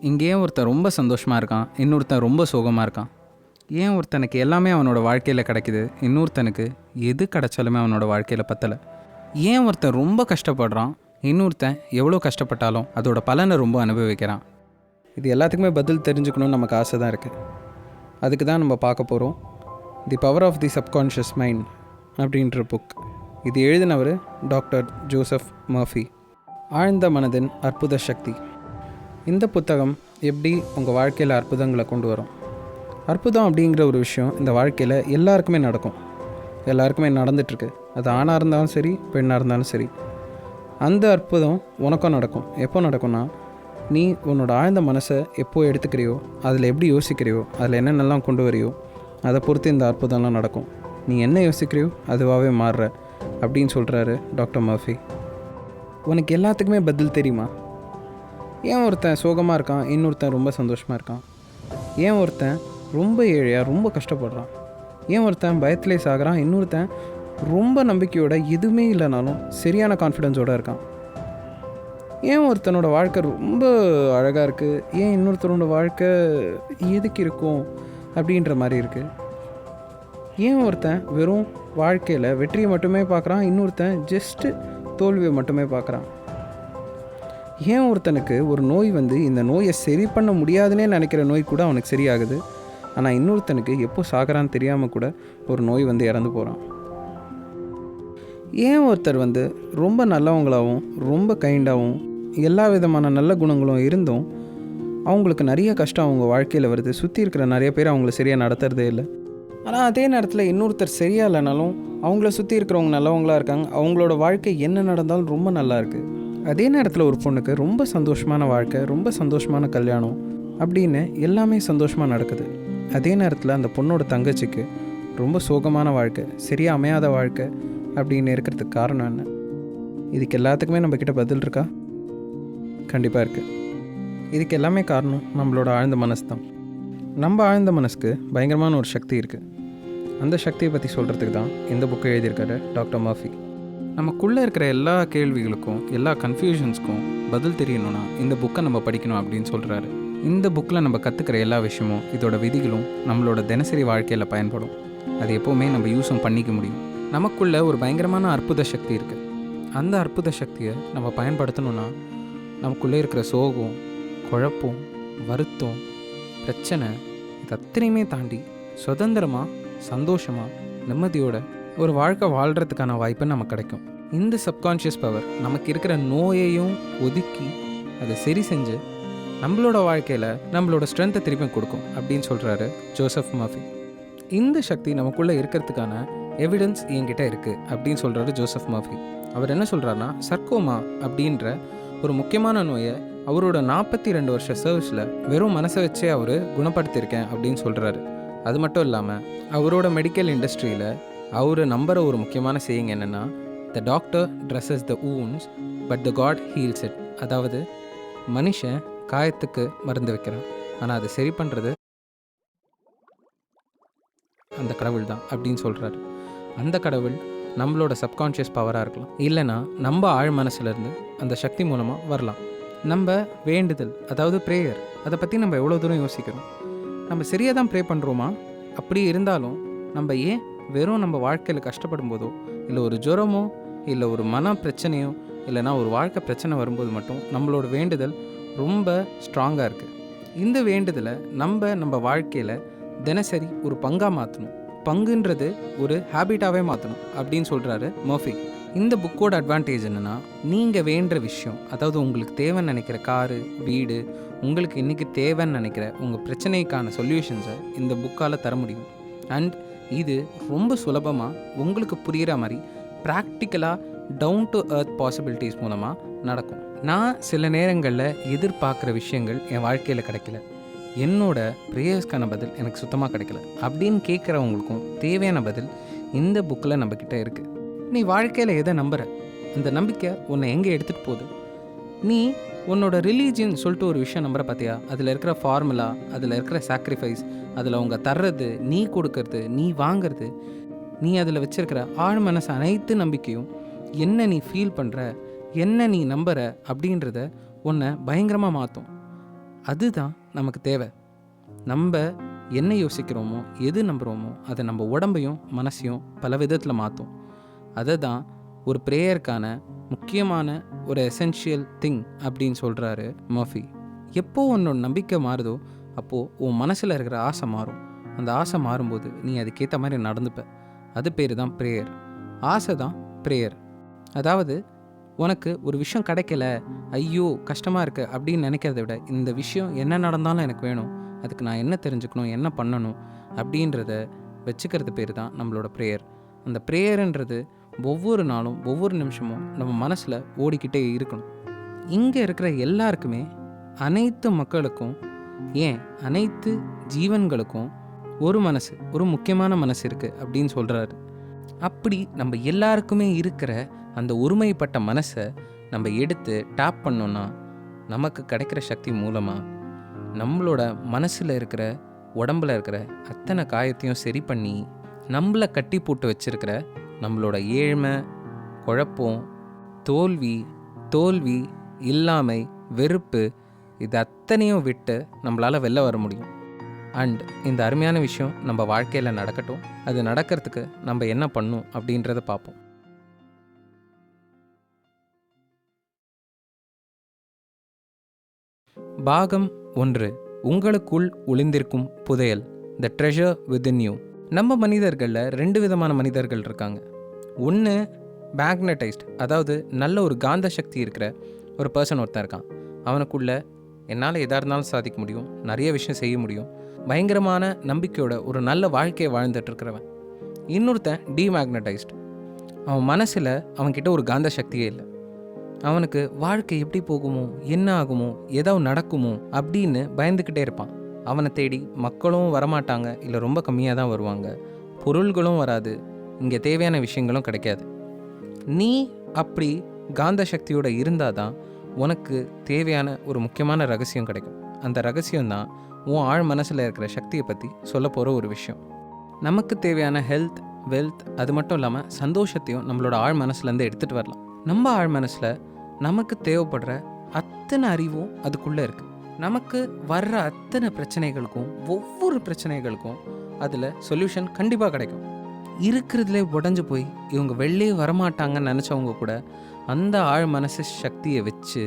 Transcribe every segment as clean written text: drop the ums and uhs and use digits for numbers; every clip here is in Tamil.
இங்கே ஏன் ஒருத்தன் ரொம்ப சந்தோஷமாக இருக்கான், இன்னொருத்தன் ரொம்ப சோகமாக இருக்கான்? ஏன் ஒருத்தனுக்கு எல்லாமே அவனோட வாழ்க்கையில் கிடைக்குது, இன்னொருத்தனுக்கு எது கிடைச்சாலுமே அவனோட வாழ்க்கையில் பத்தலை? ஏன் ஒருத்தன் ரொம்ப கஷ்டப்படுறான், இன்னொருத்தன் எவ்வளோ கஷ்டப்பட்டாலும் அதோட பலனை ரொம்ப அனுபவிக்கிறான்? இது எல்லாத்துக்குமே பதில் தெரிஞ்சுக்கணும்னு நமக்கு ஆசை தான் இருக்குது. அதுக்கு தான் நம்ம பார்க்க போகிறோம் the power of the subconscious mind அப்படின்ற புக். இது எழுதினவர் டாக்டர் ஜோசப் மர்ஃபி. ஆழ்ந்த மனதின் அற்புத சக்தி. இந்த புத்தகம் எப்படி உங்கள் வாழ்க்கையில் அற்புதங்களை கொண்டு வரும். அற்புதம் அப்படிங்கிற ஒரு விஷயம் இந்த வாழ்க்கையில் எல்லாருக்குமே நடக்கும், எல்லாருக்குமே நடந்துகிட்ருக்கு. அது ஆணாக இருந்தாலும் சரி, பெண்ணாக இருந்தாலும் சரி. அந்த அற்புதம் உனக்கும் நடக்கும். எப்போ நடக்கும்னா, நீ உன்னோட ஆழ்ந்த மனசை எப்போ எடுத்துக்கிறியோ, அதில் எப்படி யோசிக்கிறியோ, அதில் என்னென்னலாம் கொண்டு வரையோ, அதை பொறுத்து இந்த அற்புதம்லாம் நடக்கும். நீ என்ன யோசிக்கிறியோ அதுவாகவே மாறுற அப்படின்னு சொல்கிறாரு டாக்டர் மர்ஃபி. உனக்கு எல்லாத்துக்குமே பதில் தெரியுமா? ஏன் ஒருத்தன் சோகமாக இருக்கான், இன்னொருத்தன் ரொம்ப சந்தோஷமாக இருக்கான்? ஏன் ஒருத்தன் ரொம்ப ஏழையாக ரொம்ப கஷ்டப்படுறான்? ஏன் ஒருத்தன் பயத்திலே சாகிறான், இன்னொருத்தன் ரொம்ப நம்பிக்கையோட எதுவுமே இல்லைனாலும் சரியான கான்ஃபிடென்ஸோடு இருக்கான்? ஏன் ஒருத்தனோட வாழ்க்கை ரொம்ப அழகாக இருக்குது, ஏன் இன்னொருத்தனோட வாழ்க்கை எதுக்கு இருக்கும் அப்படின்ற மாதிரி இருக்குது? ஏன் ஒருத்தன் வெறும் வாழ்க்கையில் வெற்றியை மட்டுமே பார்க்குறான், இன்னொருத்தன் ஜஸ்ட்டு தோல்வியை மட்டுமே பார்க்குறான்? ஏன் ஒருத்தனுக்கு ஒரு நோய் வந்து இந்த நோயை சரி பண்ண முடியாதுன்னே நினைக்கிற நோய் கூட அவனுக்கு சரியாகுது, ஆனால் இன்னொருத்தனுக்கு எப்போ சாகிறான்னு தெரியாமல் கூட ஒரு நோய் வந்து இறந்து போகிறான்? ஏன் ஒருத்தர் வந்து ரொம்ப நல்லவங்களாகவும் ரொம்ப கைண்டாகவும் எல்லா விதமான நல்ல குணங்களும் இருந்தும் அவங்களுக்கு நிறைய கஷ்டம் அவங்க வாழ்க்கையில் வருது, சுற்றி இருக்கிற நிறைய பேர் அவங்கள சரியாக நடத்துறதே இல்லை. ஆனால் அதே நேரத்தில் இன்னொருத்தர் சரியாக இல்லைனாலும் அவங்கள சுற்றி இருக்கிறவங்க நல்லவங்களாக இருக்காங்க, அவங்களோட வாழ்க்கை என்ன நடந்தாலும் ரொம்ப நல்லா இருக்குது. அதே நேரத்தில் ஒரு பொண்ணுக்கு ரொம்ப சந்தோஷமான வாழ்க்கை, ரொம்ப சந்தோஷமான கல்யாணம் அப்படின்னு எல்லாமே சந்தோஷமாக நடக்குது. அதே நேரத்தில் அந்த பொண்ணோட தங்கச்சிக்கு ரொம்ப சோகமான வாழ்க்கை, சரியாக அமையாத வாழ்க்கை அப்படின்னு இருக்கிறதுக்கு காரணம் என்ன? இதுக்கு எல்லாத்துக்குமே நம்மக்கிட்ட பதில் இருக்கா? கண்டிப்பாக இருக்குது. இதுக்கு எல்லாமே காரணம் நம்மளோட ஆழ்ந்த மனசு தான். நம்ம ஆழ்ந்த மனசுக்கு பயங்கரமான ஒரு சக்தி இருக்குது. அந்த சக்தியை பற்றி சொல்கிறதுக்கு தான் இந்த புக்கை எழுதியிருக்காரு டாக்டர் மர்ஃபி. நமக்குள்ளே இருக்கிற எல்லா கேள்விகளுக்கும் எல்லா கன்ஃபியூஷன்ஸ்க்கும் பதில் தெரியணும்னா இந்த புக்கை நம்ம படிக்கணும் அப்படின்னு சொல்கிறாரு. இந்த புக்கில் நம்ம கற்றுக்கிற எல்லா விஷயமும், இதோட விதிகளும் நம்மளோட தினசரி வாழ்க்கையில் பயன்படும். அது எப்போவுமே நம்ம யூஸும் பண்ணிக்க முடியும். நமக்குள்ளே ஒரு பயங்கரமான அற்புத சக்தி இருக்குது. அந்த அற்புத சக்தியை நம்ம பயன்படுத்தணும்னா நமக்குள்ளே இருக்கிற சோகம், குழப்பம், வருத்தம், பிரச்சனை இது அத்தனையுமே தாண்டி சுதந்திரமாக, சந்தோஷமாக, நிம்மதியோட ஒரு வாழ்க்கை வாழ்கிறதுக்கான வாய்ப்பு நமக்கு கிடைக்கும். இந்த சப்கான்ஷியஸ் பவர் நமக்கு இருக்கிற நோயையும் ஒதுக்கி அதை சரி செஞ்சு நம்மளோட வாழ்க்கையில் நம்மளோட ஸ்ட்ரென்த்தை திருப்பி கொடுக்கும் அப்படின்னு சொல்கிறாரு ஜோசப் மர்ஃபி. இந்த சக்தி நமக்குள்ளே இருக்கிறதுக்கான எவிடன்ஸ் என்கிட்ட இருக்குது அப்படின்னு சொல்கிறாரு ஜோசப் மர்ஃபி. அவர் என்ன சொல்கிறாருன்னா, சர்க்கோமா அப்படின்ற ஒரு முக்கியமான நோயை அவரோட 42 வருஷ சர்வீஸில் வெறும் மனசை வச்சே அவர் குணப்படுத்தியிருக்கேன் அப்படின்னு சொல்கிறாரு. அது மட்டும் இல்லாமல் அவரோட மெடிக்கல் இண்டஸ்ட்ரியில் அவர் நம்புகிற ஒரு முக்கியமான சேயிங் என்னென்னா, the doctor dresses the wounds but the God heals it. அதாவது மனுஷன் காயத்துக்கு மருந்து வைக்கிறான், ஆனால் அதை சரி பண்ணுறது அந்த கடவுள் தான் அப்படின்னு சொல்கிறாரு. அந்த கடவுள் நம்மளோட சப்கான்ஷியஸ் பவராக இருக்கலாம், இல்லைனா நம்ம ஆழ் மனசுலேருந்து அந்த சக்தி மூலமாக வரலாம். நம்ம வேண்டுதல், அதாவது ப்ரேயர், அதை பற்றி நம்ம எவ்வளோ தூரம் யோசிக்கிறோம்? நம்ம சரியாக தான் ப்ரே பண்ணுறோமா? அப்படி இருந்தாலும் நம்ம ஏன் வெறும் நம்ம வாழ்க்கையில் கஷ்டப்படும் போதோ, இல்லை ஒரு ஜுரமோ, இல்லை ஒரு மன பிரச்சனையோ, இல்லைனா ஒரு வாழ்க்கை பிரச்சனை வரும்போது மட்டும் நம்மளோட வேண்டுதல் ரொம்ப ஸ்ட்ராங்காக இருக்குது? இந்த வேண்டுதலை நம்ம வாழ்க்கையில் தினசரி ஒரு பங்காக மாற்றணும். பங்குன்றது ஒரு ஹேபிட்டாகவே மாற்றணும் அப்படின்னு சொல்கிறாரு மர்ஃபி. இந்த புக்கோட அட்வான்டேஜ் என்னென்னா, நீங்கள் வேண்டுற விஷயம், அதாவது உங்களுக்கு தேவைன்னு நினைக்கிற காரு, வீடு, உங்களுக்கு இன்றைக்கி தேவைன்னு நினைக்கிற உங்கள் பிரச்சனைக்கான சொல்யூஷன்ஸை இந்த புக்கால் தர முடியும். அண்ட் இது ரொம்ப சுலபமாக உங்களுக்கு புரிகிற மாதிரி ப்ராக்டிக்கலாக டவுன் டு எர்த் பாசிபிலிட்டிஸ் மூலமாக நடக்கும். நான் சில நேரங்களில் எதிர்பார்க்குற விஷயங்கள் என் வாழ்க்கையில் கிடைக்கல, என்னோட ப்ரேயர்ஸ்க்கான பதில் எனக்கு சுத்தமாக கிடைக்கல அப்படின்னு கேட்குறவங்களுக்கும் தேவையான பதில் இந்த புக்கில் நம்மக்கிட்ட இருக்குது. நீ வாழ்க்கையில் எதை நம்புகிற, அந்த நம்பிக்கை உன்னை எங்கே எடுத்துகிட்டு போகுது? நீ உன்னோட ரிலீஜியன் சொல்லிட்டு ஒரு விஷயம் நம்புற பார்த்தியா, அதில் இருக்கிற ஃபார்முலா, அதில் இருக்கிற சாக்ரிஃபைஸ், அதில் அவங்க தர்றது, நீ கொடுக்கறது, நீ வாங்கிறது, நீ அதில் வச்சுருக்கிற ஆழ் மனசு அனைத்து நம்பிக்கையும் என்ன நீ ஃபீல் பண்ணுற, என்ன நீ நம்புகிற அப்படின்றத உன்னை பயங்கரமாக மாற்றும். அதுதான் நமக்கு தேவை. நம்ம என்ன யோசிக்கிறோமோ, எது நம்புகிறோமோ, அதை நம்ம உடம்பையும் மனசையும் பல விதத்தில் மாற்றும். அதை தான் ஒரு ப்ரேயருக்கான முக்கியமான ஒரு எசென்ஷியல் திங் அப்படின்னு சொல்கிறாரு மர்ஃபி. எப்போ உன்னோட நம்பிக்கை மாறுதோ அப்போது உன் மனசில் இருக்கிற ஆசை மாறும். அந்த ஆசை மாறும்போது நீ அதுக்கேற்ற மாதிரி நடந்துப்ப. அது பேர் தான் ப்ரேயர். ஆசை தான் ப்ரேயர். அதாவது உனக்கு ஒரு விஷயம் கிடைக்கல, ஐயோ கஷ்டமாக இருக்கு அப்படின்னு நினைக்கிறத விட, இந்த விஷயம் என்ன நடந்தாலும் எனக்கு வேணும், அதுக்கு நான் என்ன தெரிஞ்சுக்கணும், என்ன பண்ணணும் அப்படின்றத வச்சுக்கிறது பேர் தான் நம்மளோட ப்ரேயர். அந்த ப்ரேயருன்றது ஒவ்வொரு நாளும் ஒவ்வொரு நிமிஷமும் நம்ம மனசில் ஓடிக்கிட்டே இருக்கணும். இங்கே இருக்கிற எல்லாருக்குமே, அனைத்து மக்களுக்கும், ஏன் அனைத்து ஜீவன்களுக்கும் ஒரு மனசு, ஒரு முக்கியமான மனசு இருக்குது அப்படின்னு சொல்கிறாரு. அப்படி நம்ம எல்லாருக்குமே இருக்கிற அந்த ஒருமைப்பட்ட மனசை நம்ம எடுத்து டேப் பண்ணோன்னா நமக்கு கிடைக்கிற சக்தி மூலமாக நம்மளோட மனசில் இருக்கிற, உடம்பில் இருக்கிற அத்தனை காயத்தையும் சரி பண்ணி, நம்மளை கட்டி போட்டு வச்சிருக்கிற நம்மளோட ஏழ்மை, குழப்பம், தோல்வி, இல்லாமை, வெறுப்பு, இது அத்தனையும் விட்டு நம்மளால் வெளில வர முடியும். அண்ட் இந்த அருமையான விஷயம் நம்ம வாழ்க்கையில் நடக்கட்டும். அது நடக்கிறதுக்கு நம்ம என்ன பண்ணணும் அப்படின்றத பார்ப்போம். பாகம் 1. உங்களுக்குள் ஒளிந்திருக்கும் புதையல், த ட்ரெஷர் வித்தின் யூ. நம்ம மனிதர்களில் 2 விதமான மனிதர்கள் இருக்காங்க. ஒன்று மேக்னடைஸ்ட், அதாவது நல்ல ஒரு காந்த சக்தி இருக்கிற ஒரு பர்சன் ஒருத்தன் இருக்கான். அவனுக்குள்ள என்னால் எதாக இருந்தாலும் சாதிக்க முடியும், நிறைய விஷயம் செய்ய முடியும், பயங்கரமான நம்பிக்கையோட ஒரு நல்ல வாழ்க்கையை வாழ்ந்துட்டு இருக்கிறவன். இன்னொருத்தன் டிமேக்னடைஸ்ட். அவன் மனசில் அவன்கிட்ட ஒரு காந்த சக்தியே இல்லை. அவனுக்கு வாழ்க்கை எப்படி போகுமோ, என்ன ஆகுமோ, ஏதாவது நடக்குமோ அப்படின்னு பயந்துக்கிட்டே இருப்பான். அவனை தேடி மக்களும் வரமாட்டாங்க, இல்லை ரொம்ப கம்மியாக தான் வருவாங்க. பொருள்களும் வராது, இங்கே தேவையான விஷயங்களும் கிடைக்காது. நீ அப்படி காந்த சக்தியோடு இருந்தால் தான் உனக்கு தேவையான ஒரு முக்கியமான ரகசியம் கிடைக்கும். அந்த ரகசியம்தான் உன் ஆழ் மனசில் இருக்கிற சக்தியை பற்றி சொல்ல போகிற ஒரு விஷயம். நமக்கு தேவையான ஹெல்த், வெல்த், அது மட்டும் இல்லாமல் சந்தோஷத்தையும் நம்மளோட ஆழ் மனசுலேருந்து எடுத்துகிட்டு வரலாம். நம்ம ஆழ் மனசில் நமக்கு தேவைப்படுற அத்தனை அறிவும் அதுக்குள்ளே இருக்குது. நமக்கு வர்ற அத்தனை பிரச்சனைகளுக்கும், ஒவ்வொரு பிரச்சனைகளுக்கும் அதில் சொல்யூஷன் கண்டிப்பாக கிடைக்கும். இருக்கிறதுலே உடஞ்சி போய் இவங்க வெளிலே வரமாட்டாங்கன்னு நினச்சவங்க கூட அந்த ஆழ் மனசு சக்தியை வச்சு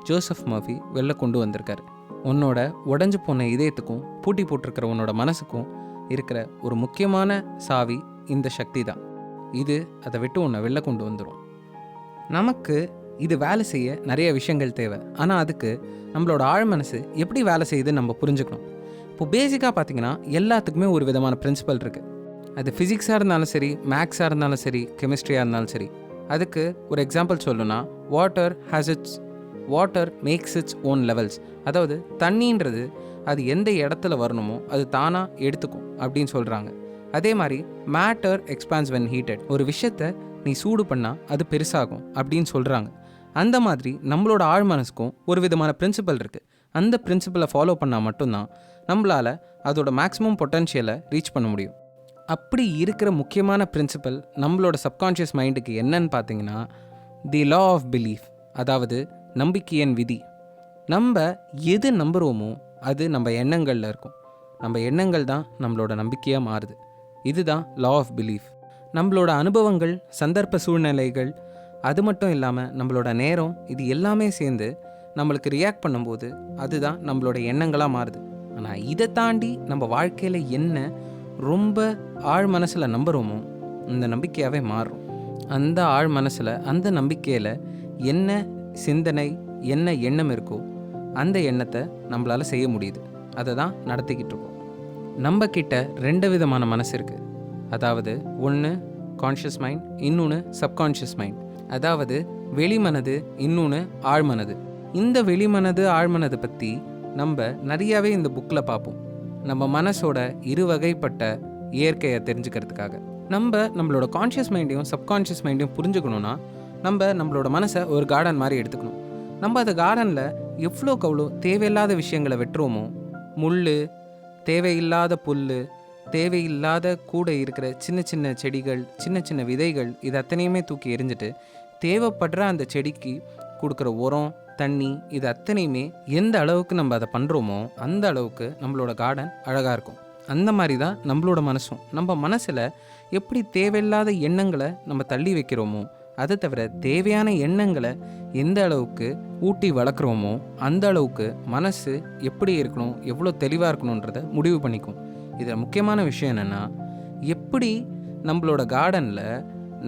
ஜோசப் மர்ஃபி வெளில கொண்டு வந்திருக்காரு. உன்னோட உடஞ்சி போன இதயத்துக்கும் பூட்டி போட்டிருக்கிற உன்னோட மனசுக்கும் இருக்கிற ஒரு முக்கியமான சாவி இந்த சக்தி தான். இது அதை விட்டு உன்னை வெளில கொண்டு வந்துடும். நமக்கு இது வேலை செய்ய நிறைய விஷயங்கள் தேவை. ஆனால் அதுக்கு நம்மளோட ஆழ் மனசு எப்படி வேலை செய்யுதுன்னு நம்ம புரிஞ்சுக்கணும். இப்போது பேசிக்காக பார்த்தீங்கன்னா எல்லாத்துக்குமே ஒரு விதமான பிரின்சிபல் இருக்குது. அது ஃபிசிக்ஸாக இருந்தாலும் சரி, மேக்ஸாக இருந்தாலும் சரி, கெமிஸ்ட்ரியாக இருந்தாலும் சரி. அதுக்கு ஒரு எக்ஸாம்பிள் சொல்லணும்னா, water makes its own levels. அதாவது தண்ணின்றது அது எந்த இடத்துல வரணுமோ அது தானாக எடுத்துக்கும் அப்படின்னு சொல்கிறாங்க. அதே மாதிரி மேட்டர் எக்ஸ்பான்ஸ் வென் ஹீட்டட். ஒரு விஷயத்தை நீ சூடு பண்ணால் அது பெருசாகும் அப்படின்னு சொல்கிறாங்க. அந்த மாதிரி நம்மளோட ஆழ் மனசுக்கும் ஒரு விதமான பிரின்சிபல் இருக்குது. அந்த பிரின்சிபலை ஃபாலோ பண்ணால் மட்டும்தான் நம்மளால் அதோட மேக்ஸிமம் பொட்டன்ஷியலை ரீச் பண்ண முடியும். அப்படி இருக்கிற முக்கியமான பிரின்சிபல் நம்மளோட சப்கான்ஷியஸ் மைண்டுக்கு என்னன்னு பார்த்தீங்கன்னா, தி லா ஆஃப் பிலீஃப், அதாவது நம்பிக்கையின் விதி. நம்ம எது நம்புகிறோமோ அது நம்ம எண்ணங்களில் இருக்கும். நம்ம எண்ணங்கள் தான் நம்மளோட நம்பிக்கையாக மாறுது. இதுதான் லா ஆஃப் பிலீஃப். நம்மளோட அனுபவங்கள், சந்தர்ப்ப சூழ்நிலைகள், அது மட்டும் இல்லாமல் நம்மளோட நேரம், இது எல்லாமே சேர்ந்து நம்மளுக்கு ரியாக்ட் பண்ணும்போது அதுதான் நம்மளோட எண்ணங்களாக மாறுது. ஆனால் இதை தாண்டி நம்ம வாழ்க்கையில் என்ன ரொம்ப ஆழ் மனசில் நம்புகிறோமோ அந்த நம்பிக்கையாகவே மாறும். அந்த ஆழ் மனசில், அந்த நம்பிக்கையில் என்ன சிந்தனை, என்ன எண்ணம் இருக்கோ அந்த எண்ணத்தை நம்மளால் செய்ய முடியுது. அதை தான் நடத்திக்கிட்டு இருக்கோம். நம்ம கிட்ட 2 விதமான மனசு இருக்குது. அதாவது ஒன்று கான்ஷியஸ் மைண்ட், இன்னொன்று சப்கான்ஷியஸ் மைண்ட். அதாவது வெளிமனது, இன்னொன்று ஆழ்மனது. இந்த வெளிமனது ஆழ்மனது பற்றி நம்ம நிறையாவே இந்த புக்கில் பார்ப்போம். நம்ம மனசோட 2 வகைப்பட்ட இயற்கையை தெரிஞ்சுக்கிறதுக்காக. நம்மளோட கான்ஷியஸ் மைண்டையும் சப்கான்ஷியஸ் மைண்டையும் புரிஞ்சுக்கணுன்னா நம்மளோட மனசை ஒரு கார்டன் மாதிரி எடுத்துக்கணும். நம்ம அந்த கார்டனில் எவ்வளோக்கு அவ்வளோ தேவையில்லாத விஷயங்களை வெட்டுறோமோ, முள், தேவையில்லாத புல், தேவையில்லாத கூட இருக்கிற சின்ன சின்ன செடிகள், சின்ன சின்ன விதைகள், இது அத்தனையுமே தூக்கி எறிஞ்சிட்டு தேவைப்படுற அந்த செடிக்கு கொடுக்குற உரம், தண்ணி, இது அத்தனையுமே எந்த அளவுக்கு நம்ம அதை பண்ணுறோமோ அந்த அளவுக்கு நம்மளோட கார்டன் அழகாக இருக்கும். அந்த மாதிரி தான் நம்மளோட மனசும். நம்ம மனசில் எப்படி தேவையில்லாத எண்ணங்களை நம்ம தள்ளி வைக்கிறோமோ, அதை தவிர தேவையான எண்ணங்களை எந்த அளவுக்கு ஊட்டி வளர்க்குறோமோ அந்த அளவுக்கு மனசு எப்படி இருக்கணும், எவ்வளோ தெளிவாக இருக்கணுன்றதை முடிவு பண்ணிக்கும். இதில் முக்கியமான விஷயம் என்னென்னா, எப்படி நம்மளோட கார்டனில்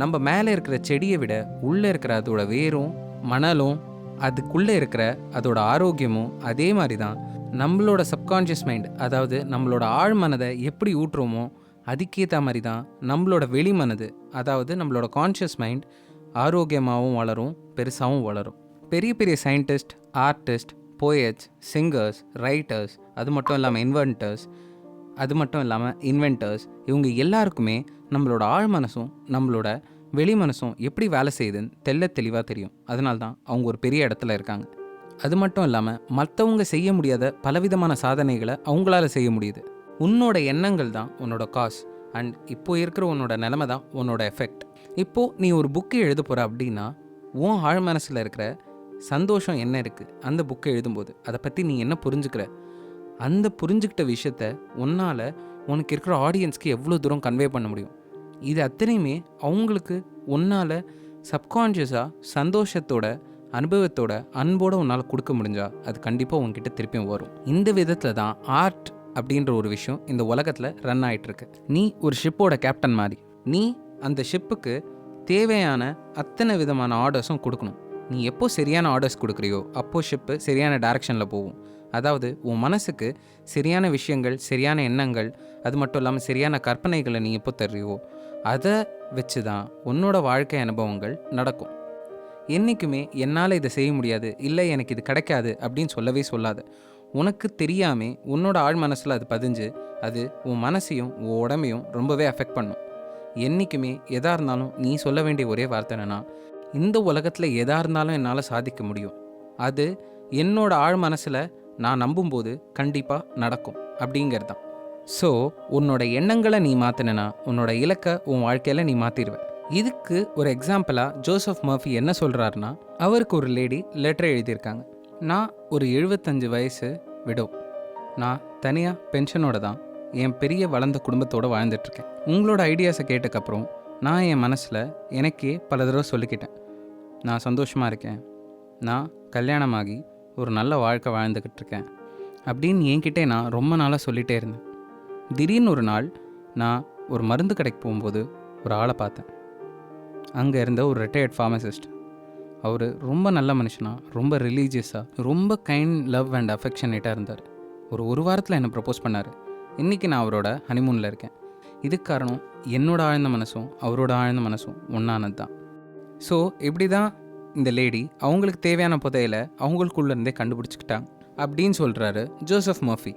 நம்ம மேலே இருக்கிற செடியை விட உள்ளே இருக்கிற அதோட வேரும் மணலும் அதுக்குள்ளே இருக்கிற அதோட ஆரோக்கியமும் அதே மாதிரி தான் நம்மளோட சப்கான்ஷியஸ் மைண்ட், அதாவது நம்மளோட ஆழ் மனதை எப்படி ஊட்டுறோமோ அதுக்கேற்ற மாதிரி தான் நம்மளோட வெளி மனது, அதாவது நம்மளோட கான்ஷியஸ் மைண்ட் ஆரோக்கியமாகவும் வளரும், பெருசாகவும் வளரும். பெரிய பெரிய scientist, artist, poets, singers, writers, அது மட்டும் இல்லாமல் இன்வென்டர்ஸ், இவங்க எல்லாருக்குமே நம்மளோட ஆழ் மனசும் நம்மளோட வெளி மனசும் எப்படி வேலை செய்யுதுன்னு தெளிவாக தெரியும். அதனால தான் அவங்க ஒரு பெரிய இடத்துல இருக்காங்க. அது மட்டும் இல்லாமல் மற்றவங்க செய்ய முடியாத பலவிதமான சாதனைகளை அவங்களால செய்ய முடியுது. உன்னோட எண்ணங்கள் தான் உன்னோட காஸ், அண்ட் இப்போது இருக்கிற உன்னோட நிலைமை தான் உன்னோட எஃபெக்ட். இப்போது நீ ஒரு புக்கு எழுத போகிற அப்படின்னா உன் ஆழ் மனசில் இருக்கிற சந்தோஷம் என்ன இருக்குது, அந்த புக்கை எழுதும்போது அதை பற்றி நீ என்ன புரிஞ்சுக்கிற, அந்த புரிஞ்சுக்கிட்ட விஷயத்த உன்னால் உனக்கு இருக்கிற ஆடியன்ஸ்க்கு எவ்வளோ தூரம் கன்வே பண்ண முடியும். இது அத்தனையுமே அவங்களுக்கு உன்னால் சப்கான்ஷியஸாக சந்தோஷத்தோட, அனுபவத்தோட, அன்போடு உன்னால் கொடுக்க முடிஞ்சா அது கண்டிப்பாக உங்ககிட்ட திருப்பியும் வரும். இந்த விதத்தில் தான் ஆர்ட் அப்படின்ற ஒரு விஷயம் இந்த உலகத்தில் ரன் ஆகிட்டுருக்கு. நீ ஒரு ஷிப்போட கேப்டன் மாதிரி. நீ அந்த ஷிப்புக்கு தேவையான அத்தனை விதமான ஆர்டர்ஸும் கொடுக்கணும். நீ எப்போ சரியான ஆர்டர்ஸ் கொடுக்குறியோ அப்போது ஷிப்பு சரியான டைரக்ஷனில் போகும். அதாவது உன் மனசுக்கு சரியான விஷயங்கள், சரியான எண்ணங்கள், அது மட்டும் இல்லாமல் சரியான கற்பனைகளை நீ எப்போ தர்றியோ அதை வச்சு தான் உன்னோட வாழ்க்கை அனுபவங்கள் நடக்கும். என்றைக்குமே என்னால் இதை செய்ய முடியாது, இல்லை எனக்கு இது கிடைக்காது அப்படின்னு சொல்லவே சொல்லாத. உனக்கு தெரியாமல் உன்னோட ஆழ் மனசில் அது பதிஞ்சு அது உன் மனசையும் உன் உடம்பையும் ரொம்பவே அஃபெக்ட் பண்ணும். என்றைக்குமே எதாக இருந்தாலும் நீ சொல்ல வேண்டிய ஒரே வார்த்தை என்னென்னா, இந்த உலகத்தில் எதாக இருந்தாலும் என்னால் சாதிக்க முடியும், அது என்னோட ஆழ் மனசில் நான் நம்பும்போது கண்டிப்பாக நடக்கும் அப்படிங்கிறது தான். ஸோ உன்னோட எண்ணங்களை நீ மாற்றினா உன்னோட இலக்கை உன் வாழ்க்கையில் நீ மாற்றிடுவ. இதுக்கு ஒரு எக்ஸாம்பிளாக ஜோசப் மர்ஃபி என்ன சொல்கிறாருன்னா, அவருக்கு ஒரு லேடி லெட்டர் எழுதியிருக்காங்க. நான் ஒரு 75 வயசு விடோ, நான் தனியாக பென்ஷனோட தான் என் பெரிய வளர்ந்த குடும்பத்தோடு வாழ்ந்துட்டுருக்கேன். உங்களோட ஐடியாஸை கேட்டக்கப்புறம் நான் என் மனசில் எனக்கே பல தடவை சொல்லிக்கிட்டேன், நான் சந்தோஷமாக இருக்கேன், நான் கல்யாணமாகி ஒரு நல்ல வாழ்க்கை வாழ்ந்துக்கிட்டு இருக்கேன் அப்படின்னு என்கிட்டே நான் ரொம்ப நாளாக சொல்லிகிட்டே இருந்தேன். திடீர்னு ஒரு நாள் நான் ஒரு மருந்து கடைக்கு போகும்போது ஒரு ஆளை பார்த்தேன். அங்கே இருந்த ஒரு ரிட்டையர்ட் ஃபார்மசிஸ்ட். அவர் ரொம்ப நல்ல மனுஷனாக, ரொம்ப ரிலீஜியஸாக, ரொம்ப கைண்ட், லவ் அண்ட் அஃபெக்ஷனேட்டாக இருந்தார். ஒரு வாரத்தில் என்னை ப்ரப்போஸ் பண்ணார். இன்றைக்கி நான் அவரோட ஹனிமூனில் இருக்கேன். இதுக்கு காரணம் என்னோட ஆழ்ந்த மனசும் அவரோட ஆழ்ந்த மனசும் ஒன்றானது தான். ஸோ இப்படி தான் இந்த லேடி அவங்களுக்கு தேவையான புதையலை அவங்களுக்குள்ளேருந்தே கண்டுபிடிச்சிக்கிட்டாங்க அப்படின்னு சொல்கிறாரு ஜோசப் மர்ஃபி.